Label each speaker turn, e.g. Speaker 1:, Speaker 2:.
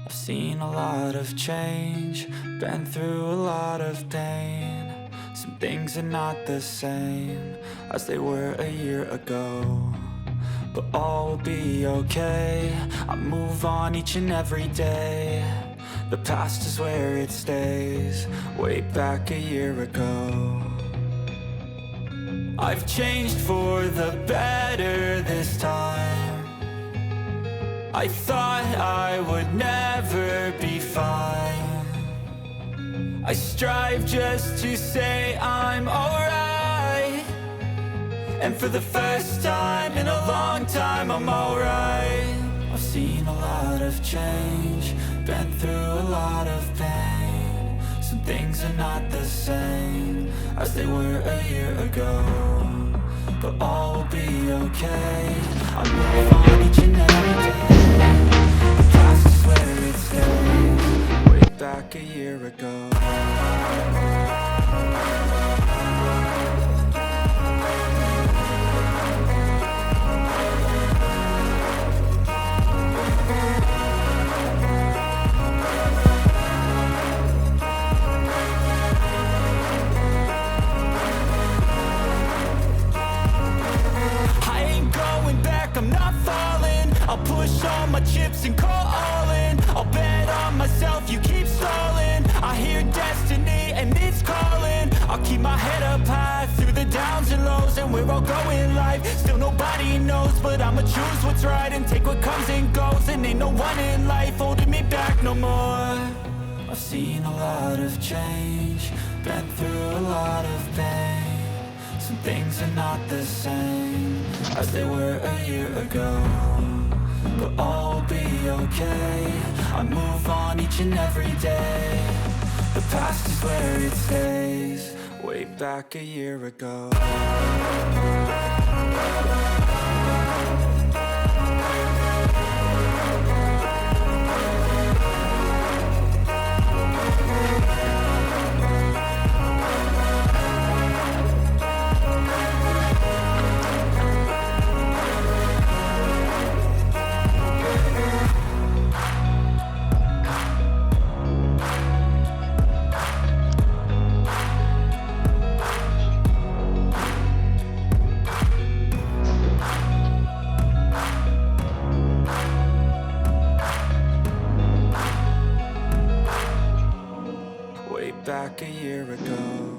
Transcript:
Speaker 1: I've seen a lot of change, been through a lot of pain. Some things are not the same as they were a year ago, but all will be okay. I move on each and every day. The past is where it stays, way back a year ago. I've changed for the better this time. I thought I would never be fine. I strive just to say I'm alright, and for the first time in a long time I'm alright. I've seen a lot of change, been through a lot of pain. Some things are not the same as they were a year ago, but all will be okay. I move on each and every day. The past is where it stays, way back a year ago. I'm not falling, I'll push all my chips and call all in. I'll bet on myself, you keep stalling. I hear destiny and it's calling. I'll keep my head up high through the downs and lows, and we're all going life. Still nobody knows, but I'ma choose what's right and take what comes and goes. And ain't no one in life holding me back no more. I've seen a lot of change, been through a lot of pain. Some things are not the same as they were a year ago, but all will be okay. I move on each and every day. The past is where it stays, way back a year ago. Back a year ago.